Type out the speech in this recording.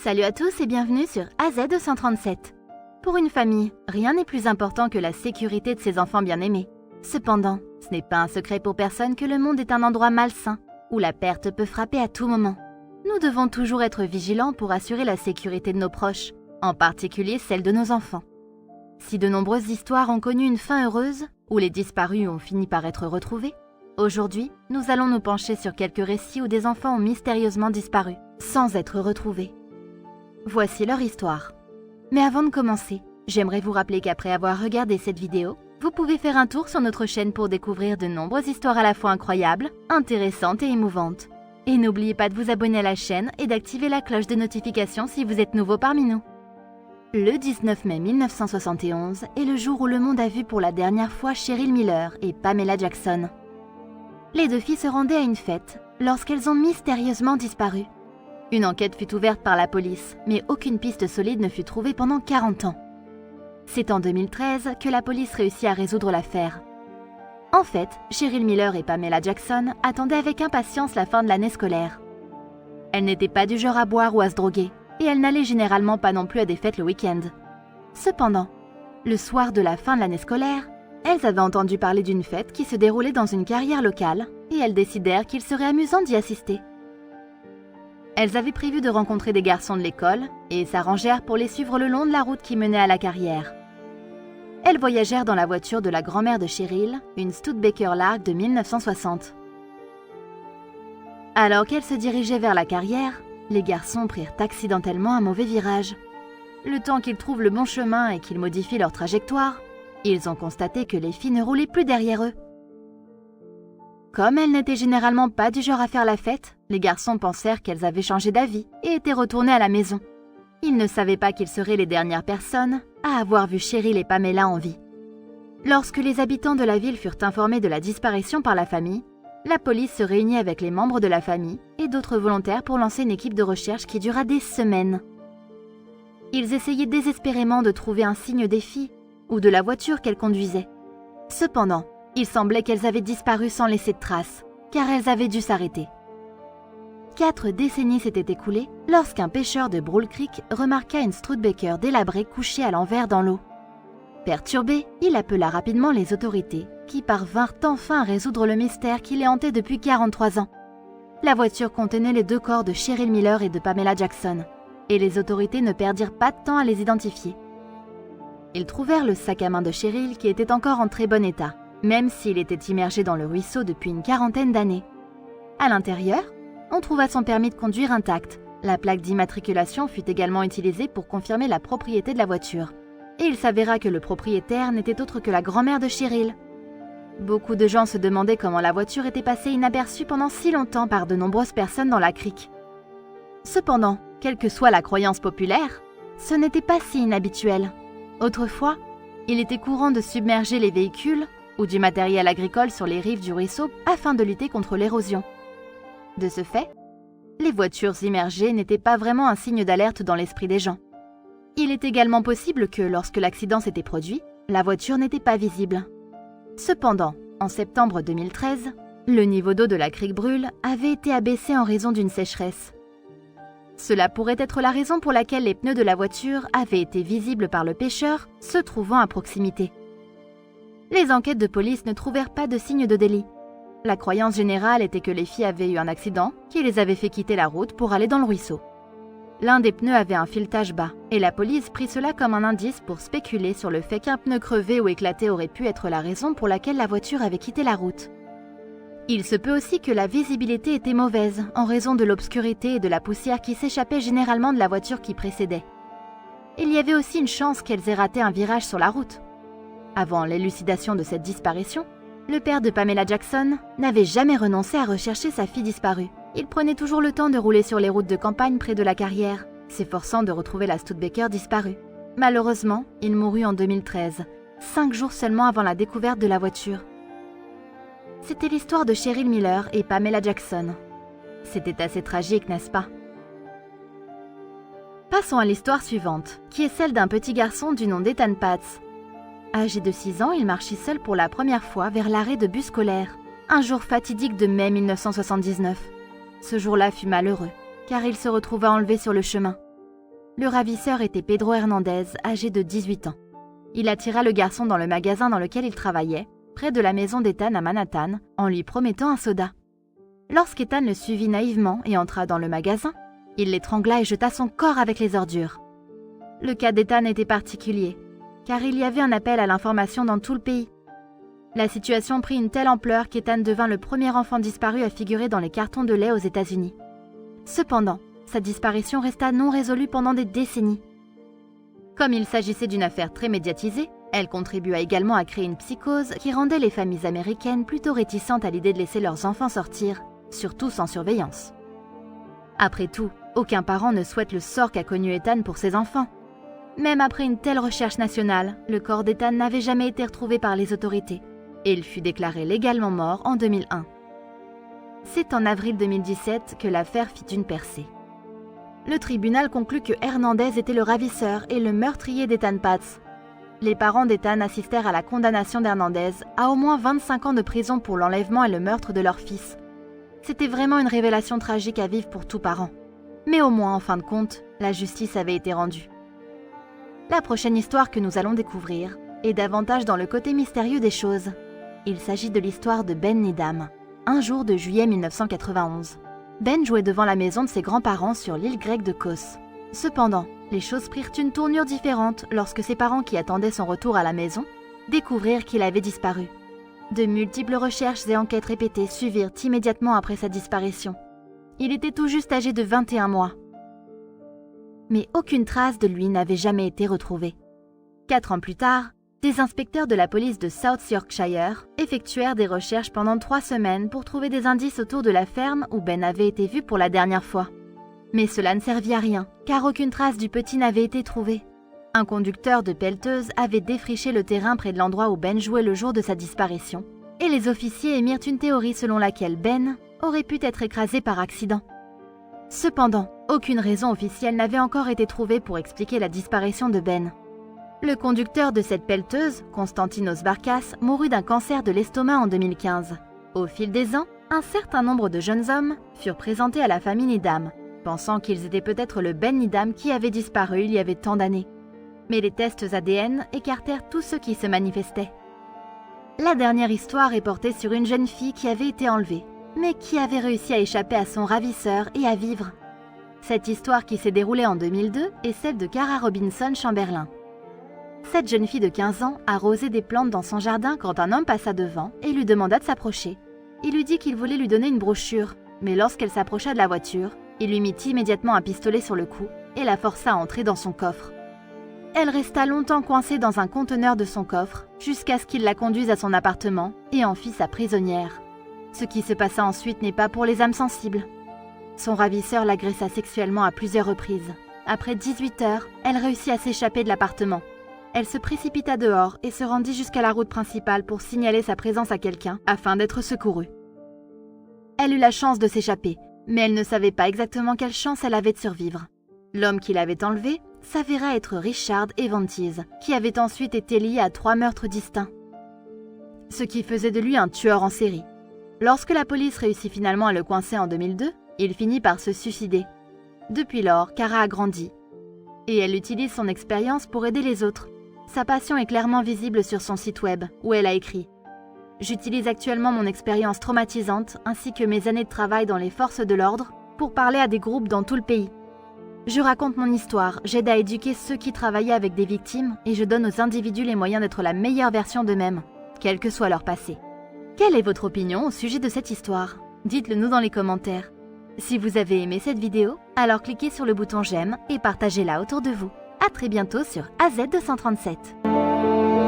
Salut à tous et bienvenue sur AZ237. Pour une famille, rien n'est plus important que la sécurité de ses enfants bien-aimés. Cependant, ce n'est pas un secret pour personne que le monde est un endroit malsain, où la perte peut frapper à tout moment. Nous devons toujours être vigilants pour assurer la sécurité de nos proches, en particulier celle de nos enfants. Si de nombreuses histoires ont connu une fin heureuse, où les disparus ont fini par être retrouvés, aujourd'hui, nous allons nous pencher sur quelques récits où des enfants ont mystérieusement disparu, sans être retrouvés. Voici leur histoire. Mais avant de commencer, j'aimerais vous rappeler qu'après avoir regardé cette vidéo, vous pouvez faire un tour sur notre chaîne pour découvrir de nombreuses histoires à la fois incroyables, intéressantes et émouvantes. Et n'oubliez pas de vous abonner à la chaîne et d'activer la cloche de notification si vous êtes nouveau parmi nous. Le 19 mai 1971 est le jour où le monde a vu pour la dernière fois Cheryl Miller et Pamela Jackson. Les deux filles se rendaient à une fête lorsqu'elles ont mystérieusement disparu. Une enquête fut ouverte par la police, mais aucune piste solide ne fut trouvée pendant 40 ans. C'est en 2013 que la police réussit à résoudre l'affaire. En fait, Cheryl Miller et Pamela Jackson attendaient avec impatience la fin de l'année scolaire. Elles n'étaient pas du genre à boire ou à se droguer, et elles n'allaient généralement pas non plus à des fêtes le week-end. Cependant, le soir de la fin de l'année scolaire, elles avaient entendu parler d'une fête qui se déroulait dans une carrière locale, et elles décidèrent qu'il serait amusant d'y assister. Elles avaient prévu de rencontrer des garçons de l'école et s'arrangèrent pour les suivre le long de la route qui menait à la carrière. Elles voyagèrent dans la voiture de la grand-mère de Cheryl, une Studebaker Lark de 1960. Alors qu'elles se dirigeaient vers la carrière, les garçons prirent accidentellement un mauvais virage. Le temps qu'ils trouvent le bon chemin et qu'ils modifient leur trajectoire, ils ont constaté que les filles ne roulaient plus derrière eux. Comme elles n'étaient généralement pas du genre à faire la fête, les garçons pensèrent qu'elles avaient changé d'avis et étaient retournées à la maison. Ils ne savaient pas qu'ils seraient les dernières personnes à avoir vu Cheryl et Pamela en vie. Lorsque les habitants de la ville furent informés de la disparition par la famille, la police se réunit avec les membres de la famille et d'autres volontaires pour lancer une équipe de recherche qui dura des semaines. Ils essayaient désespérément de trouver un signe des filles ou de la voiture qu'elles conduisaient. Cependant, il semblait qu'elles avaient disparu sans laisser de traces, car elles avaient dû s'arrêter. 4 décennies s'étaient écoulées lorsqu'un pêcheur de Brule Creek remarqua une Studebaker délabrée couchée à l'envers dans l'eau. Perturbé, il appela rapidement les autorités, qui parvinrent enfin à résoudre le mystère qui les hantait depuis 43 ans. La voiture contenait les 2 corps de Cheryl Miller et de Pamela Jackson, et les autorités ne perdirent pas de temps à les identifier. Ils trouvèrent le sac à main de Cheryl qui était encore en très bon état, même s'il était immergé dans le ruisseau depuis une quarantaine d'années. À l'intérieur, on trouva son permis de conduire intact. La plaque d'immatriculation fut également utilisée pour confirmer la propriété de la voiture. Et il s'avéra que le propriétaire n'était autre que la grand-mère de Cheryl. Beaucoup de gens se demandaient comment la voiture était passée inaperçue pendant si longtemps par de nombreuses personnes dans la crique. Cependant, quelle que soit la croyance populaire, ce n'était pas si inhabituel. Autrefois, il était courant de submerger les véhicules ou du matériel agricole sur les rives du ruisseau afin de lutter contre l'érosion. De ce fait, les voitures immergées n'étaient pas vraiment un signe d'alerte dans l'esprit des gens. Il est également possible que, lorsque l'accident s'était produit, la voiture n'était pas visible. Cependant, en septembre 2013, le niveau d'eau de la crique Brule avait été abaissé en raison d'une sécheresse. Cela pourrait être la raison pour laquelle les pneus de la voiture avaient été visibles par le pêcheur se trouvant à proximité. Les enquêtes de police ne trouvèrent pas de signes de délit. La croyance générale était que les filles avaient eu un accident qui les avait fait quitter la route pour aller dans le ruisseau. L'un des pneus avait un filetage bas, et la police prit cela comme un indice pour spéculer sur le fait qu'un pneu crevé ou éclaté aurait pu être la raison pour laquelle la voiture avait quitté la route. Il se peut aussi que la visibilité était mauvaise en raison de l'obscurité et de la poussière qui s'échappait généralement de la voiture qui précédait. Il y avait aussi une chance qu'elles aient raté un virage sur la route. Avant l'élucidation de cette disparition, le père de Pamela Jackson n'avait jamais renoncé à rechercher sa fille disparue. Il prenait toujours le temps de rouler sur les routes de campagne près de la carrière, s'efforçant de retrouver la Studebaker disparue. Malheureusement, il mourut en 2013, 5 jours seulement avant la découverte de la voiture. C'était l'histoire de Cheryl Miller et Pamela Jackson. C'était assez tragique, n'est-ce pas? Passons à l'histoire suivante, qui est celle d'un petit garçon du nom d'Ethan Patz. Âgé de 6 ans, il marchait seul pour la première fois vers l'arrêt de bus scolaire, un jour fatidique de mai 1979. Ce jour-là fut malheureux, car il se retrouva enlevé sur le chemin. Le ravisseur était Pedro Hernandez, âgé de 18 ans. Il attira le garçon dans le magasin dans lequel il travaillait, près de la maison d'Ethan à Manhattan, en lui promettant un soda. Lorsqu'Ethan le suivit naïvement et entra dans le magasin, il l'étrangla et jeta son corps avec les ordures. Le cas d'Ethan était particulier, car il y avait un appel à l'information dans tout le pays. La situation prit une telle ampleur qu'Ethan devint le premier enfant disparu à figurer dans les cartons de lait aux États-Unis. Cependant, sa disparition resta non résolue pendant des décennies. Comme il s'agissait d'une affaire très médiatisée, elle contribua également à créer une psychose qui rendait les familles américaines plutôt réticentes à l'idée de laisser leurs enfants sortir, surtout sans surveillance. Après tout, aucun parent ne souhaite le sort qu'a connu Ethan pour ses enfants. Même après une telle recherche nationale, le corps d'Ethan n'avait jamais été retrouvé par les autorités, et il fut déclaré légalement mort en 2001. C'est en avril 2017 que l'affaire fit une percée. Le tribunal conclut que Hernandez était le ravisseur et le meurtrier d'Ethan Paz. Les parents d'Ethan assistèrent à la condamnation d'Hernandez à au moins 25 ans de prison pour l'enlèvement et le meurtre de leur fils. C'était vraiment une révélation tragique à vivre pour tout parent. Mais au moins, en fin de compte, la justice avait été rendue. La prochaine histoire que nous allons découvrir est davantage dans le côté mystérieux des choses. Il s'agit de l'histoire de Ben Needham, un jour de juillet 1991. Ben jouait devant la maison de ses grands-parents sur l'île grecque de Kos. Cependant, les choses prirent une tournure différente lorsque ses parents qui attendaient son retour à la maison découvrirent qu'il avait disparu. De multiples recherches et enquêtes répétées suivirent immédiatement après sa disparition. Il était tout juste âgé de 21 mois. Mais aucune trace de lui n'avait jamais été retrouvée. 4 ans plus tard, des inspecteurs de la police de South Yorkshire effectuèrent des recherches pendant 3 semaines pour trouver des indices autour de la ferme où Ben avait été vu pour la dernière fois. Mais cela ne servit à rien, car aucune trace du petit n'avait été trouvée. Un conducteur de pelleteuse avait défriché le terrain près de l'endroit où Ben jouait le jour de sa disparition, et les officiers émirent une théorie selon laquelle Ben aurait pu être écrasé par accident. Cependant, aucune raison officielle n'avait encore été trouvée pour expliquer la disparition de Ben. Le conducteur de cette pelleteuse, Konstantinos Barkas, mourut d'un cancer de l'estomac en 2015. Au fil des ans, un certain nombre de jeunes hommes furent présentés à la famille Needham, pensant qu'ils étaient peut-être le Ben Needham qui avait disparu il y avait tant d'années. Mais les tests ADN écartèrent tous ceux qui se manifestaient. La dernière histoire est portée sur une jeune fille qui avait été enlevée, mais qui avait réussi à échapper à son ravisseur et à vivre. Cette histoire qui s'est déroulée en 2002 est celle de Cara Robinson Chamberlain. Cette jeune fille de 15 ans arrosait des plantes dans son jardin quand un homme passa devant et lui demanda de s'approcher. Il lui dit qu'il voulait lui donner une brochure, mais lorsqu'elle s'approcha de la voiture, il lui mit immédiatement un pistolet sur le cou et la força à entrer dans son coffre. Elle resta longtemps coincée dans un conteneur de son coffre, jusqu'à ce qu'il la conduise à son appartement et en fit sa prisonnière. Ce qui se passa ensuite n'est pas pour les âmes sensibles. Son ravisseur l'agressa sexuellement à plusieurs reprises. Après 18 heures, elle réussit à s'échapper de l'appartement. Elle se précipita dehors et se rendit jusqu'à la route principale pour signaler sa présence à quelqu'un afin d'être secourue. Elle eut la chance de s'échapper, mais elle ne savait pas exactement quelle chance elle avait de survivre. L'homme qui l'avait enlevée s'avéra être Richard Evanthes, qui avait ensuite été lié à 3 meurtres distincts. Ce qui faisait de lui un tueur en série. Lorsque la police réussit finalement à le coincer en 2002, il finit par se suicider. Depuis lors, Cara a grandi. Et elle utilise son expérience pour aider les autres. Sa passion est clairement visible sur son site web, où elle a écrit « J'utilise actuellement mon expérience traumatisante ainsi que mes années de travail dans les forces de l'ordre pour parler à des groupes dans tout le pays. Je raconte mon histoire, j'aide à éduquer ceux qui travaillaient avec des victimes et je donne aux individus les moyens d'être la meilleure version d'eux-mêmes, quel que soit leur passé. » Quelle est votre opinion au sujet de cette histoire? Dites-le nous dans les commentaires. Si vous avez aimé cette vidéo, alors cliquez sur le bouton j'aime et partagez-la autour de vous. À très bientôt sur AZ237.